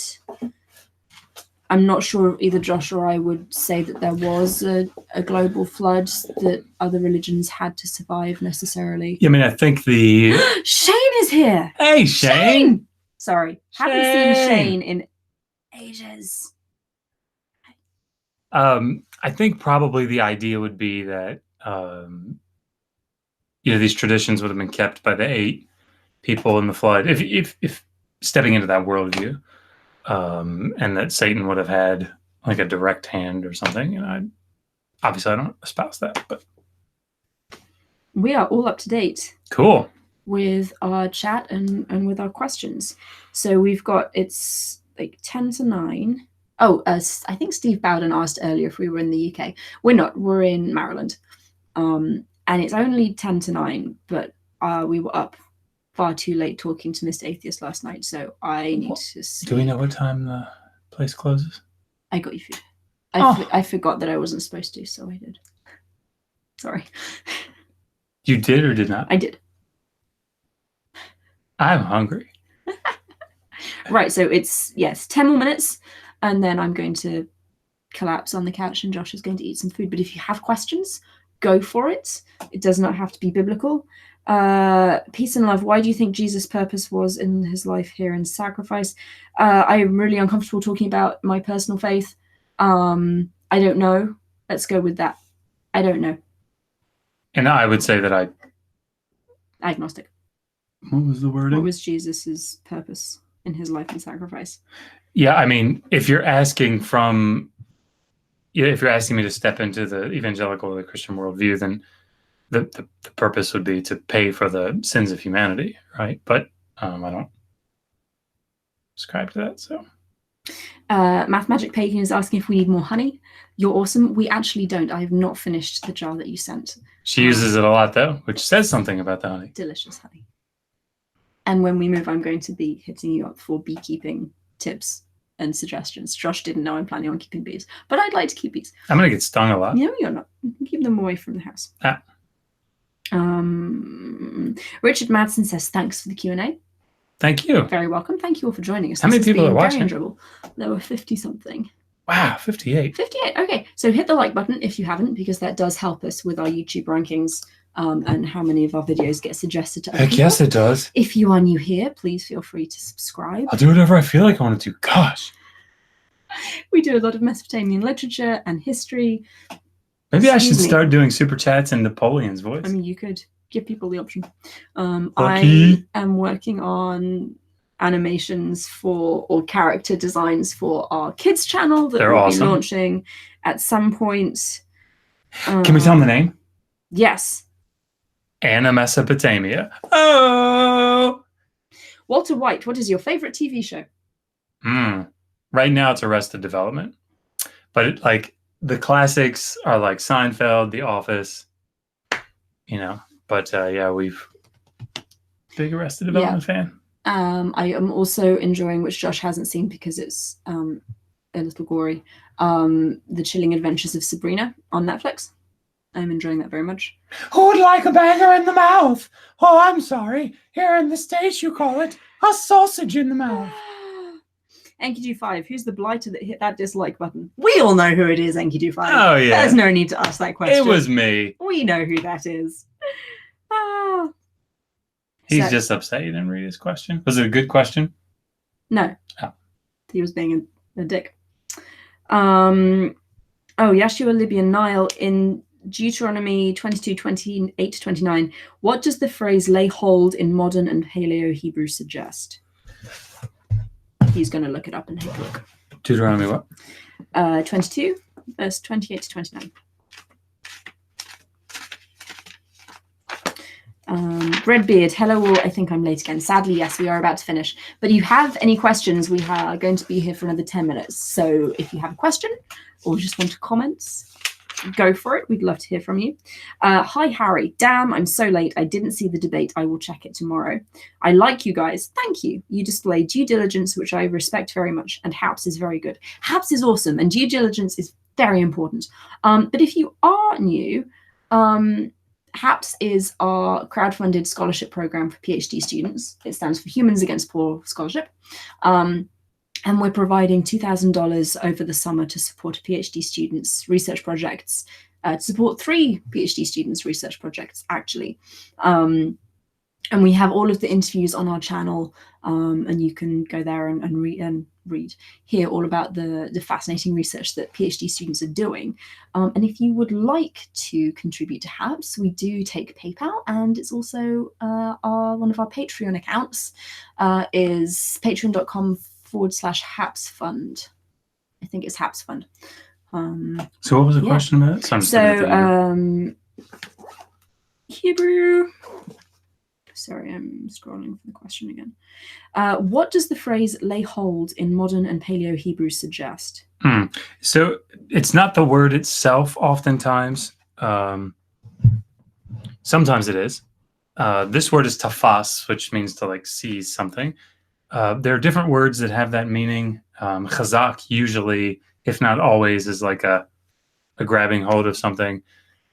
I'm not sure either Josh or I would say that there was a global flood that other religions had to survive necessarily. Yeah, I mean, I think the... Shane is here! Hey, Shane! Sorry, haven't seen Shane in ages. I think probably the idea would be that these traditions would have been kept by the 8 people in the flood. If stepping into that worldview, and that Satan would have had like a direct hand or something. Obviously I don't espouse that, but we are all up to date. Cool. With our chat and with our questions. So we've got, it's like 10 to 9. Oh, I think Steve Bowden asked earlier if we were in the UK. We're not. We're in Maryland. And it's only 10 to 9, but we were up far too late talking to Mr. Atheist last night, so I need to see. Do we know what time the place closes? I got you food. I forgot that I wasn't supposed to, so I did. Sorry. You did or did not? I did. I'm hungry. Right, so it's 10 more minutes, and then I'm going to collapse on the couch and Josh is going to eat some food. But if you have questions, go for it. It does not have to be biblical. Peace and love. Why do you think Jesus' purpose was in his life here in sacrifice? I am really uncomfortable talking about my personal faith. I don't know. Let's go with that. I don't know. And I would say that agnostic. What was the wording? What was Jesus's purpose in his life and sacrifice? Yeah, I mean, if you're asking me to step into the evangelical or the Christian worldview, then the purpose would be to pay for the sins of humanity, right? But I don't subscribe to that. So, Math Magic Pagan is asking if we need more honey. You're awesome. We actually don't. I have not finished the jar that you sent. She uses it a lot, though, which says something about the honey. Delicious honey. And when we move, I'm going to be hitting you up for beekeeping tips and suggestions. Josh didn't know I'm planning on keeping bees, but I'd like to keep bees. I'm going to get stung a lot. No, you're not. You can keep them away from the house. Richard Madsen says, thanks for the Q&A. Thank you. Very welcome. Thank you all for joining us. How many people are watching? Very enjoyable. There were 50-something. Wow, 58. 58. Okay, so hit the like button if you haven't, because that does help us with our YouTube rankings and how many of our videos get suggested to other people. Yes, it does. If you are new here, please feel free to subscribe. I'll do whatever I feel like I want to do. Gosh. We do a lot of Mesopotamian literature and history. Maybe I should start doing super chats in Napoleon's voice. I mean, you could. give people the option. Lucky. I am working on animations or character designs for our kids channel that They're we'll awesome. be launching at some point. Can we tell them the name? Yes. Anna Mesopotamia. Oh! Walter White, what is your favorite TV show? Right now it's Arrested Development. But like the classics are like Seinfeld, The Office, you know. But yeah, we've big Arrested Development fan. I am also enjoying, which Josh hasn't seen because it's a little gory, The Chilling Adventures of Sabrina on Netflix. I'm enjoying that very much. Who would like a banger in the mouth? Oh, I'm sorry. Here in the States, you call it a sausage in the mouth. Enkidu5, who's the blighter that hit that dislike button? We all know who it is, Enkidu5. Oh, yeah. There's no need to ask that question. It was me. We know who that is. He's just upset you didn't read his question. Was it a good question? No. Oh. He was being a dick. Yeshua Libyan Nile in Deuteronomy 22, 28 to 29. What does the phrase lay hold in modern and Paleo Hebrew suggest? He's going to look it up and take a look. Deuteronomy what? 22, verse 28 to 29. Redbeard, hello all. I think I'm late again. Sadly, yes, we are about to finish. But if you have any questions, we are going to be here for another 10 minutes. So if you have a question or just want to comment, go for it. We'd love to hear from you. Hi, Harry. Damn, I'm so late. I didn't see the debate. I will check it tomorrow. I like you guys. Thank you. You display due diligence, which I respect very much. And HAPS is very good. HAPS is awesome. And due diligence is very important. But if you are new, HAPS is our crowdfunded scholarship program for PhD students. It stands for Humans Against Poor Scholarship. And we're providing $2,000 over the summer to support a PhD student's research projects, to support 3 PhD students' research projects, actually. And we have all of the interviews on our channel, and you can go there and hear all about the fascinating research that PhD students are doing. And if you would like to contribute to HAPS, we do take PayPal, and it's also one of our Patreon accounts is patreon.com/HAPS Fund. I think it's HAPS Fund. So what was the question about? So Hebrew. Sorry, I'm scrolling for the question again. What does the phrase lay hold in modern and Paleo Hebrew suggest? So it's not the word itself oftentimes. Sometimes it is. This word is tafas, which means to like seize something. There are different words that have that meaning. Chazak usually, if not always, is like a grabbing hold of something.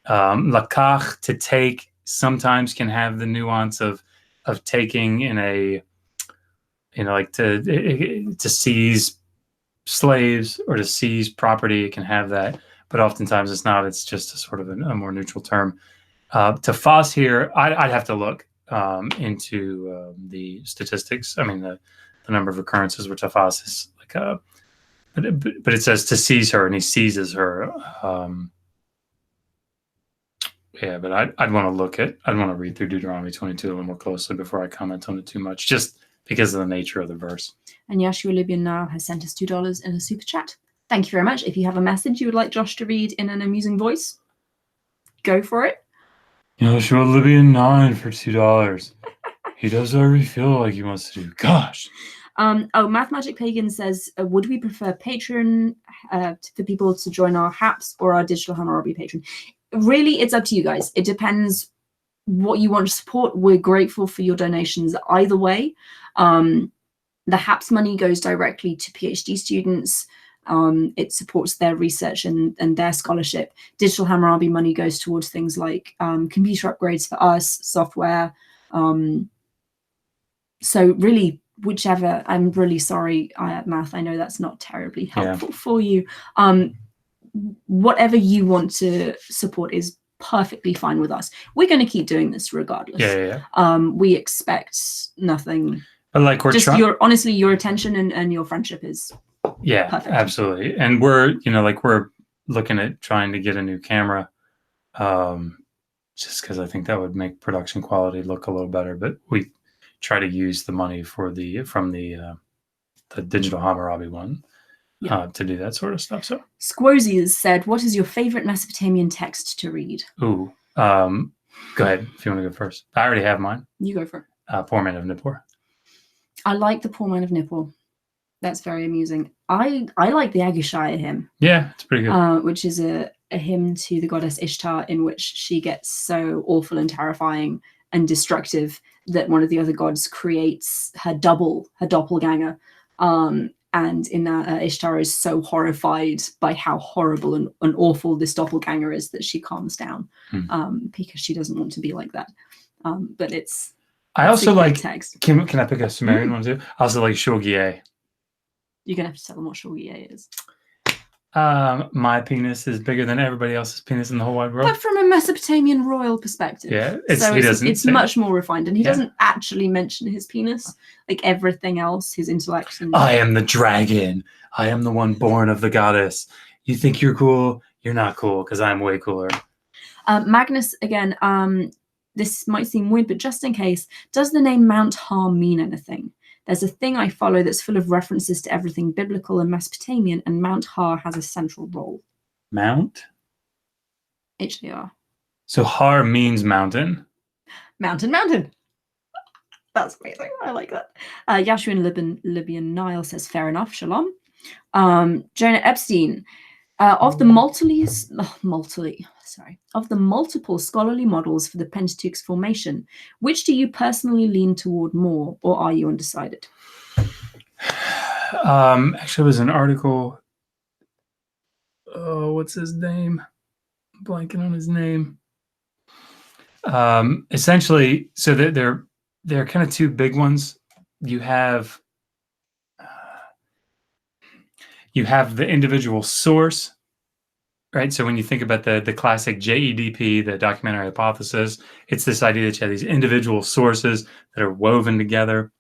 Lakach, to take, sometimes can have the nuance of taking in a, like to seize slaves or to seize property. It can have that, but oftentimes it's not. It's just a sort of a more neutral term. Tafas here, I'd have to look into the statistics. I mean, the number of occurrences where tafas is like but it says to seize her, and he seizes her. Yeah, but I'd want to I'd want to read through Deuteronomy 22 a little more closely before I comment on it too much, just because of the nature of the verse. And Yeshua Libyan now has sent us $2 in a super chat. Thank you very much. If you have a message you would like Josh to read in an amusing voice, go for it. Yeshua Libyan 9 for $2. He does whatever he feels like he wants to do. Gosh. Mathematic Pagan says, would we prefer Patreon for people to join our HAPS or our Digital Hammurabi Patreon? Really, it's up to you guys. It depends what you want to support. We're grateful for your donations either way. The HAPS money goes directly to PhD students. It supports their research and their scholarship. Digital Hammurabi money goes towards things like computer upgrades for us, software. So really, whichever. I'm really sorry, Math. I know that's not terribly helpful for you. Whatever you want to support is perfectly fine with us. We're going to keep doing this regardless. We expect nothing. But like we're just honestly, your attention and your friendship is perfect. Absolutely. And we're we're looking at trying to get a new camera. just because I think that would make production quality look a little better. But we try to use the money from the digital Hammurabi one to do that sort of stuff. So Squozy has said, what is your favorite Mesopotamian text to read? Ooh, go ahead if you want to go first. I already have mine. You go for it. Poor Man of Nippur. I like the Poor Man of Nippur. That's very amusing. I like the Agushaya hymn. Yeah, it's pretty good. Which is a hymn to the goddess Ishtar, in which she gets so awful and terrifying and destructive that one of the other gods creates her doppelganger. And in that, Ishtar is so horrified by how horrible and awful this doppelganger is that she calms down because she doesn't want to be like that. But it's I also like text. Can I pick a Sumerian one too? I also like Shogie. You're gonna have to tell them what Shogie is. My penis is bigger than everybody else's penis in the whole wide world. But from a Mesopotamian royal perspective. Yeah, it's much more refined. And he doesn't actually mention his penis. Like everything else, his intellect. I am the dragon. I am the one born of the goddess. You think you're cool? You're not cool because I'm way cooler. Magnus, again, this might seem weird, but just in case, does the name Mount Har mean anything? There's a thing I follow that's full of references to everything biblical and Mesopotamian, and Mount Har has a central role. Mount? H-A-R. So Har means mountain? Mountain. That's amazing. I like that. Yashua in Libyan Nile says, fair enough, shalom. Jonah Epstein, of the multiple scholarly models for the Pentateuch's formation, which do you personally lean toward more, or are you undecided? Actually, it was an article. Oh, what's his name? I'm blanking on his name. Essentially, so there are kind of two big ones. You have the individual source, right? So when you think about the classic JEDP, the documentary hypothesis, it's this idea that you have these individual sources that are woven together.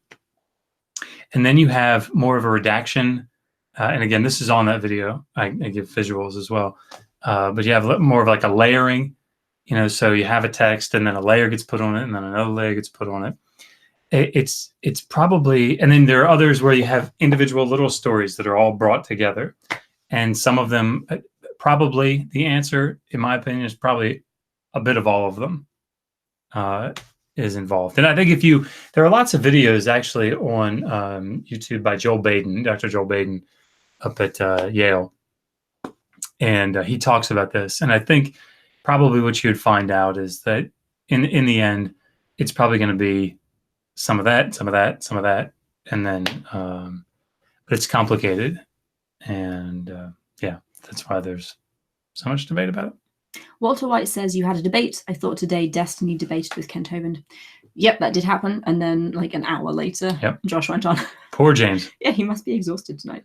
And then you have more of a redaction. And again, this is on that video. I give visuals as well. But you have more of like a layering, so you have a text and then a layer gets put on it and then another layer gets put on it. It's probably, and then there are others where you have individual little stories that are all brought together. And some of them, probably the answer, in my opinion, is probably a bit of all of them is involved. And I think there are lots of videos actually on YouTube by Joel Baden, Dr. Joel Baden up at Yale. And he talks about this. And I think probably what you would find out is that in the end, it's probably going to be some of that, some of that, some of that. And then, but it's complicated. And that's why there's so much debate about it. Walter White says, you had a debate. I thought today Destiny debated with Kent Hovind. Yep, that did happen. And then like an hour later, Josh went on. Poor James. Yeah, he must be exhausted tonight.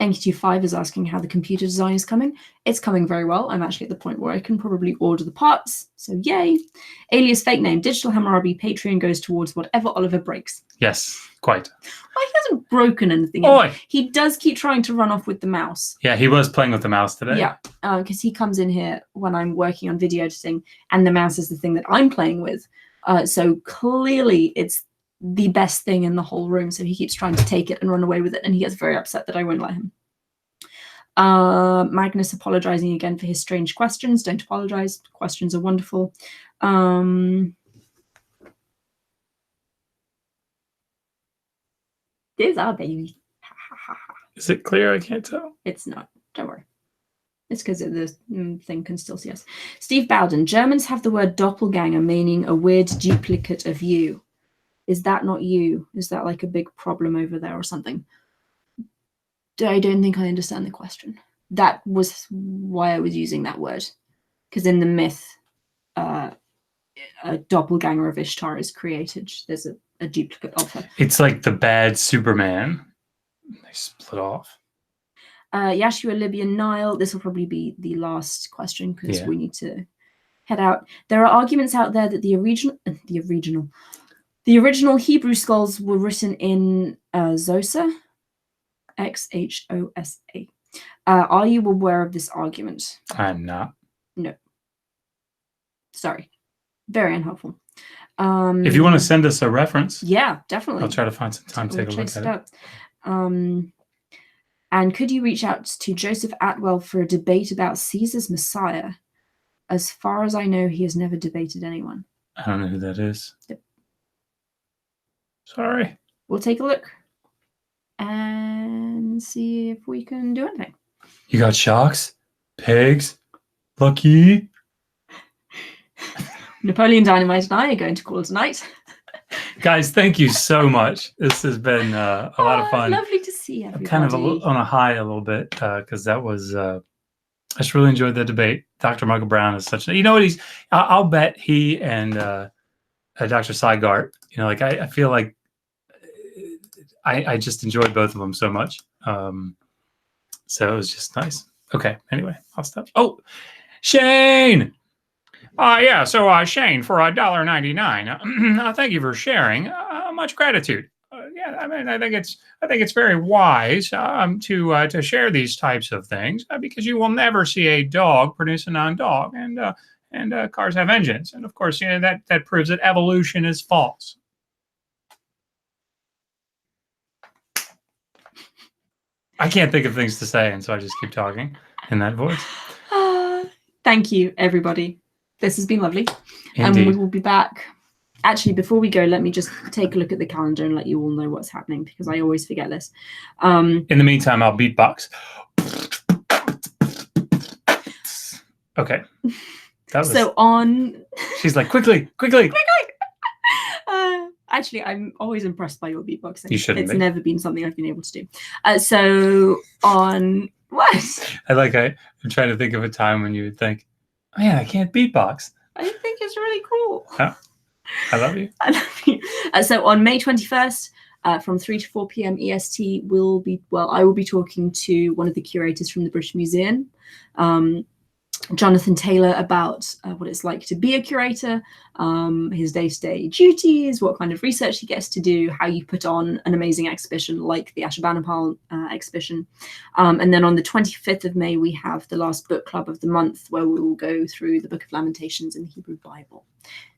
MQ5 is asking how the computer design is coming. It's coming very well. I'm actually at the point where I can probably order the parts. So yay. Alias fake name. Digital Hammurabi Patreon goes towards whatever Oliver breaks. Yes, quite. Well, he hasn't broken anything. He does keep trying to run off with the mouse. Yeah, he was playing with the mouse today. Yeah, because he comes in here when I'm working on video editing and the mouse is the thing that I'm playing with. So clearly it's the best thing in the whole room. So he keeps trying to take it and run away with it. And he gets very upset that I won't let him. Magnus apologizing again for his strange questions. Don't apologize. Questions are wonderful. There's our baby. Is it clear? I can't tell. It's not. Don't worry. It's because the thing can still see us. Steve Bowden. Germans have the word doppelganger, meaning a weird duplicate of you. Is that not you? Is that like a big problem over there or something? I don't think I understand the question. That was why I was using that word. Because in the myth, a doppelganger of Ishtar is created. There's a duplicate of her. It's like the bad Superman. They split off. Yashua Libyan Nile. This will probably be the last question because we need to head out. There are arguments out there that the original Hebrew skulls were written in Xhosa. Xhosa. Are you aware of this argument? I'm not. No. Sorry. Very unhelpful. If you want to send us a reference, yeah, definitely. I'll try to find some time to take a look at it. And could you reach out to Joseph Atwell for a debate about Caesar's Messiah? As far as I know, he has never debated anyone. I don't know who that is. Yep. Sorry. We'll take a look and see if we can do anything. You got shocks? Pigs? Lucky? Napoleon Dynamite and I are going to call tonight. Guys, thank you so much. This has been a lot of fun. Lovely to see everybody. Kind of on a high a little bit because that was I just really enjoyed the debate. Dr. Michael Brown is such you know what I'll bet he and Dr. Seigart, you know, like I feel like I just enjoyed both of them so much. So it was just nice. Okay, anyway, I'll stop. Oh, Shane. Yeah, so Shane, for $1.99, thank you for sharing. Much gratitude. Yeah, I mean, I think it's very wise to share these types of things because you will never see a dog produce a non-dog, and cars have engines, and of course, you know that proves that evolution is false. I can't think of things to say, and so I just keep talking in that voice. Thank you, everybody. This has been lovely. Indeed. And we will be back. Actually, before we go, let me just take a look at the calendar and let you all know what's happening because I always forget this. In the meantime, I'll beatbox. Okay. So on... She's like, quickly. Actually, I'm always impressed by your beatboxing. You shouldn't It's be. never been something I've been able to do. So on... What? I'm trying to think of a time when you would think, oh, yeah, I can't beatbox. I think it's really cool. Oh, I love you. I love you. So on May 21st, from 3 to 4 p.m. EST, I will be talking to one of the curators from the British Museum, Jonathan Taylor, about what it's like to be a curator, his day-to-day duties, what kind of research he gets to do, how you put on an amazing exhibition like the Ashurbanipal exhibition. And then on the 25th of May, we have the last book club of the month where we will go through the Book of Lamentations in the Hebrew Bible.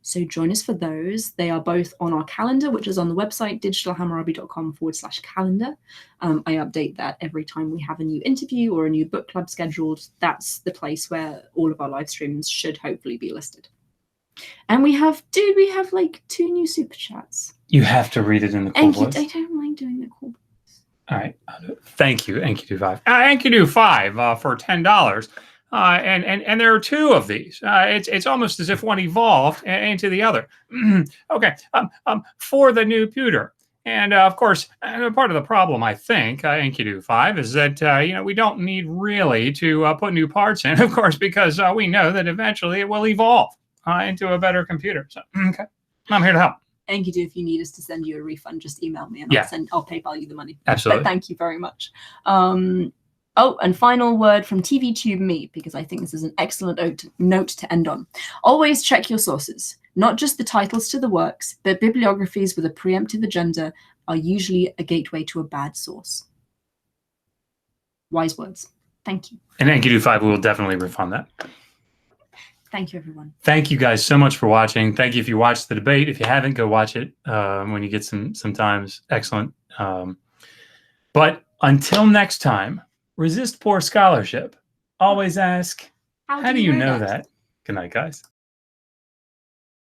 So join us for those. They are both on our calendar, which is on the website, digitalhammurabi.com/calendar. I update that every time we have a new interview or a new book club scheduled. That's the place where all of our live streams should hopefully be listed. And we have like 2 new super chats. You have to read it in the cool voice. I don't like doing the cool voice. All right. Thank you, Enkidu5. Enkidu5 for $10. And there are 2 of these. It's almost as if one evolved into the other. Okay. For the new pewter. And of course, part of the problem, I think, Enkidu5, is that we don't need really to put new parts in, of course, because we know that eventually it will evolve into a better computer. So, okay, I'm here to help. Enkidu, if you need us to send you a refund, just email me and I'll PayPal you the money. Absolutely. But thank you very much. And final word from TVTube me, because I think this is an excellent note to end on. Always check your sources, not just the titles to the works, but bibliographies with a preemptive agenda are usually a gateway to a bad source. Wise words. Thank you. And Enkidu5 will definitely refund that. Thank you, everyone. Thank you guys so much for watching. Thank you if you watched the debate. If you haven't, go watch it when you get some times. Excellent. But until next time, resist poor scholarship. Always ask, how do you know that? Good night, guys.